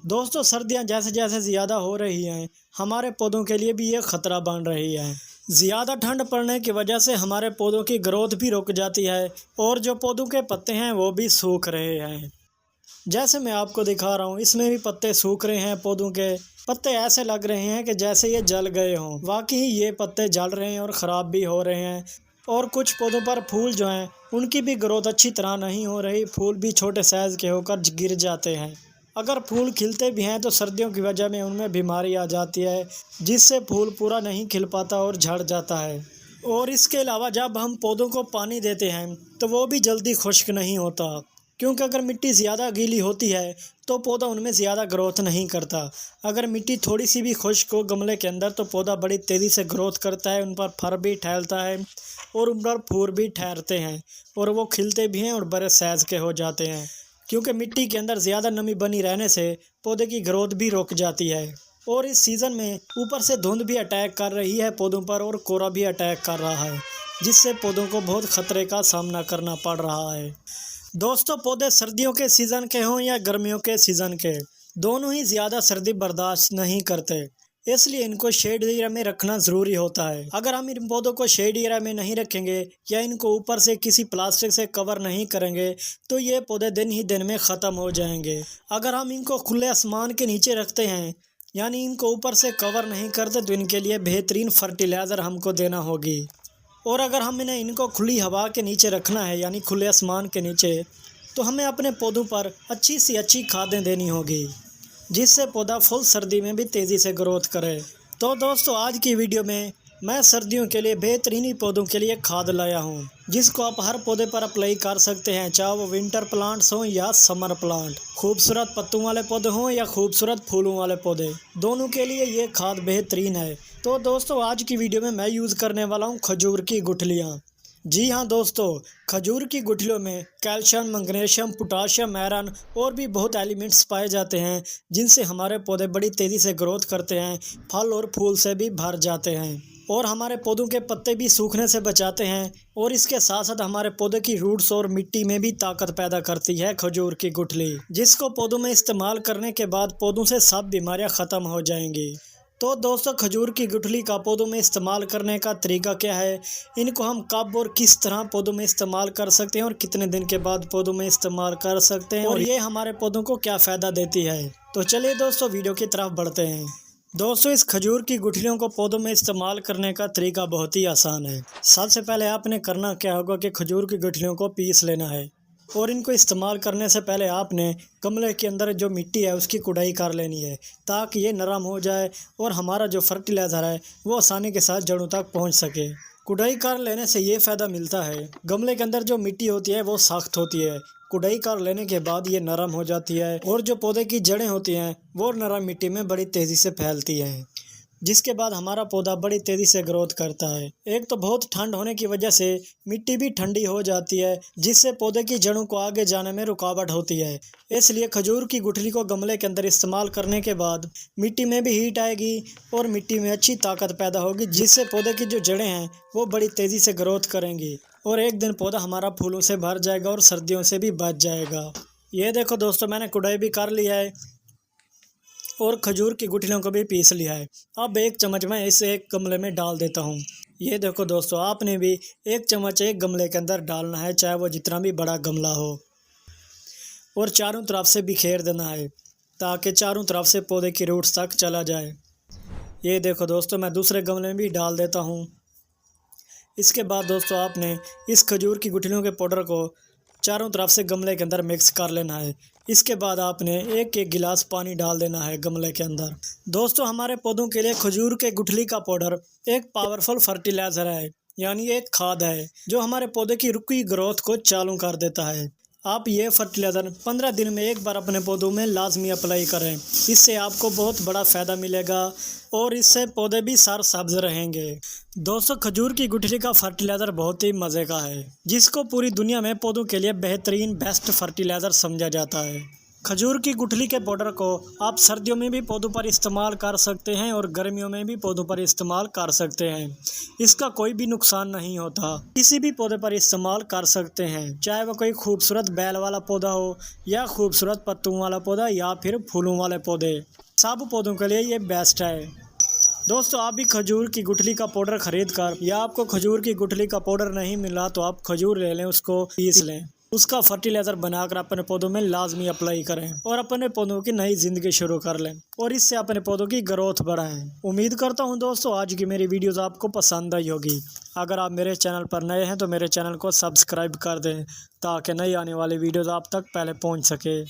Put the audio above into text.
दोस्तों सर्दियां जैसे जैसे ज़्यादा हो रही हैं, हमारे पौधों के लिए भी ये खतरा बन रही है। ज़्यादा ठंड पड़ने की वजह से हमारे पौधों की ग्रोथ भी रुक जाती है और जो पौधों के पत्ते हैं वो भी सूख रहे हैं। जैसे मैं आपको दिखा रहा हूँ, इसमें भी पत्ते सूख रहे हैं। पौधों के पत्ते ऐसे लग रहे हैं कि जैसे ये जल गए हों। वाकई ये पत्ते जल रहे हैं और ख़राब भी हो रहे हैं। और कुछ पौधों पर फूल जो हैं उनकी भी ग्रोथ अच्छी तरह नहीं हो रही। फूल भी छोटे साइज़ के होकर गिर जाते हैं। अगर फूल खिलते भी हैं तो सर्दियों की वजह में उनमें बीमारी आ जाती है, जिससे फूल पूरा नहीं खिल पाता और झड़ जाता है। और इसके अलावा जब हम पौधों को पानी देते हैं तो वो भी जल्दी खुश्क नहीं होता, क्योंकि अगर मिट्टी ज़्यादा गीली होती है तो पौधा उनमें ज़्यादा ग्रोथ नहीं करता। अगर मिट्टी थोड़ी सी भी खुश्क हो गमले के अंदर तो पौधा बड़ी तेज़ी से ग्रोथ करता है। उन पर फर भी फैलता है और उन पर फूल भी ठहरते हैं और वो खिलते भी हैं और बड़े साइज़ के हो जाते हैं, क्योंकि मिट्टी के अंदर ज़्यादा नमी बनी रहने से पौधे की ग्रोथ भी रुक जाती है। और इस सीज़न में ऊपर से धुंध भी अटैक कर रही है पौधों पर और कोहरा भी अटैक कर रहा है, जिससे पौधों को बहुत ख़तरे का सामना करना पड़ रहा है। दोस्तों पौधे सर्दियों के सीज़न के हों या गर्मियों के सीज़न के, दोनों ही ज़्यादा सर्दी बर्दाश्त नहीं करते, इसलिए इनको शेड एरिया में रखना ज़रूरी होता है। अगर हम इन पौधों को शेड एरिया में नहीं रखेंगे या इनको ऊपर से किसी प्लास्टिक से कवर नहीं करेंगे तो ये पौधे दिन ही दिन में ख़त्म हो जाएंगे। अगर हम इनको खुले आसमान के नीचे रखते हैं, यानी इनको ऊपर से कवर नहीं करते, तो इनके लिए बेहतरीन फर्टिलाइज़र हमको देना होगी। और अगर हम इनको खुली हवा के नीचे रखना है, यानी खुले आसमान के नीचे, तो हमें अपने पौधों पर अच्छी सी अच्छी खादें देनी होगी, जिससे पौधा फुल सर्दी में भी तेज़ी से ग्रोथ करे। तो दोस्तों आज की वीडियो में मैं सर्दियों के लिए बेहतरीनी पौधों के लिए खाद लाया हूँ, जिसको आप हर पौधे पर अप्लाई कर सकते हैं, चाहे वो विंटर प्लांट्स हों या समर प्लांट, खूबसूरत पत्तों वाले पौधे हों या खूबसूरत फूलों वाले पौधे, दोनों के लिए ये खाद बेहतरीन है। तो दोस्तों आज की वीडियो में मैं यूज़ करने वाला हूँ खजूर की गुठलियाँ। जी हाँ दोस्तों, खजूर की गुठलियों में कैल्शियम, मैग्नीशियम, पोटाशियम, आयरन और भी बहुत एलिमेंट्स पाए जाते हैं, जिनसे हमारे पौधे बड़ी तेज़ी से ग्रोथ करते हैं, फल और फूल से भी भर जाते हैं और हमारे पौधों के पत्ते भी सूखने से बचाते हैं। और इसके साथ साथ हमारे पौधे की रूट्स और मिट्टी में भी ताकत पैदा करती है खजूर की गुठली, जिसको पौधों में इस्तेमाल करने के बाद पौधों से सब बीमारियाँ ख़त्म हो जाएंगी। तो दोस्तों खजूर की गुठली का पौधों में इस्तेमाल करने का तरीका क्या है, इनको हम कब और किस तरह पौधों में इस्तेमाल कर सकते हैं और कितने दिन के बाद पौधों में इस्तेमाल कर सकते हैं, और ये हमारे पौधों को क्या फ़ायदा देती है। तो चलिए दोस्तों वीडियो की तरफ बढ़ते हैं। दोस्तों इस खजूर की गुठलियों को पौधों में इस्तेमाल करने का तरीका बहुत ही आसान है। सबसे पहले आपने करना क्या होगा कि खजूर की गुठलियों को पीस लेना है और इनको इस्तेमाल करने से पहले आपने गमले के अंदर जो मिट्टी है उसकी कुटाई कर लेनी है, ताकि ये नरम हो जाए और हमारा जो फर्टिलाइज़र है वो आसानी के साथ जड़ों तक पहुंच सके। कुटाई कर लेने से ये फ़ायदा मिलता है, गमले के अंदर जो मिट्टी होती है वो सख्त होती है, कुटाई कर लेने के बाद ये नरम हो जाती है और जो पौधे की जड़ें होती हैं वो नरम मिट्टी में बड़ी तेज़ी से फैलती हैं, जिसके बाद हमारा पौधा बड़ी तेज़ी से ग्रोथ करता है। एक तो बहुत ठंड होने की वजह से मिट्टी भी ठंडी हो जाती है, जिससे पौधे की जड़ों को आगे जाने में रुकावट होती है। इसलिए खजूर की गुठली को गमले के अंदर इस्तेमाल करने के बाद मिट्टी में भी हीट आएगी और मिट्टी में अच्छी ताकत पैदा होगी, जिससे पौधे की जो जड़ें हैं वो बड़ी तेज़ी से ग्रोथ करेंगी और एक दिन पौधा हमारा फूलों से भर जाएगा और सर्दियों से भी बच जाएगा। ये देखो दोस्तों, मैंने कुटाई भी कर लिया है और खजूर की गुठलियों को भी पीस लिया है। अब एक चम्मच मैं इसे एक गमले में डाल देता हूँ। ये देखो दोस्तों, आपने भी एक चम्मच एक गमले के अंदर डालना है, चाहे वो जितना भी बड़ा गमला हो, और चारों तरफ से बिखेर देना है ताकि चारों तरफ से पौधे की रूट्स तक चला जाए। ये देखो दोस्तों, मैं दूसरे गमले में भी डाल देता हूँ। इसके बाद दोस्तों आपने इस खजूर की गुठलियों के पाउडर को चारों तरफ से गमले के अंदर मिक्स कर लेना है। इसके बाद आपने एक एक गिलास पानी डाल देना है गमले के अंदर। दोस्तों हमारे पौधों के लिए खजूर के गुठली का पाउडर एक पावरफुल फर्टिलाइज़र है, यानी एक खाद है जो हमारे पौधे की रुकी ग्रोथ को चालू कर देता है। आप ये फर्टिलाइज़र 15 दिन में एक बार अपने पौधों में लाजमी अप्लाई करें, इससे आपको बहुत बड़ा फ़ायदा मिलेगा और इससे पौधे भी सरसब्ज रहेंगे। दोस्तों खजूर की गुठली का फर्टिलाइज़र बहुत ही मज़े का है, जिसको पूरी दुनिया में पौधों के लिए बेहतरीन बेस्ट फर्टिलाइज़र समझा जाता है। खजूर की गुठली के पाउडर को आप सर्दियों में भी पौधों पर इस्तेमाल कर सकते हैं और गर्मियों में भी पौधों पर इस्तेमाल कर सकते हैं। इसका कोई भी नुकसान नहीं होता। किसी भी पौधे पर इस्तेमाल कर सकते हैं, चाहे वह कोई खूबसूरत बैल वाला पौधा हो या खूबसूरत पत्तों वाला पौधा या फिर फूलों वाले पौधे। सब पौधों के लिए ये बेस्ट है। दोस्तों, आप भी खजूर की गुठली का पाउडर खरीद कर, या आपको खजूर की गुठली का पाउडर नहीं मिला तो आप खजूर ले लें, उसको पीस लें, उसका फर्टिलाइजर बनाकर अपने पौधों में लाजमी अप्लाई करें और अपने पौधों की नई जिंदगी शुरू कर लें और इससे अपने पौधों की ग्रोथ बढ़ाएं। उम्मीद करता हूं दोस्तों आज की मेरी वीडियोस आपको पसंद आई होगी। अगर आप मेरे चैनल पर नए हैं तो मेरे चैनल को सब्सक्राइब कर दें ताकि नई आने वाली वीडियोस आप तक पहले पहुंच सके।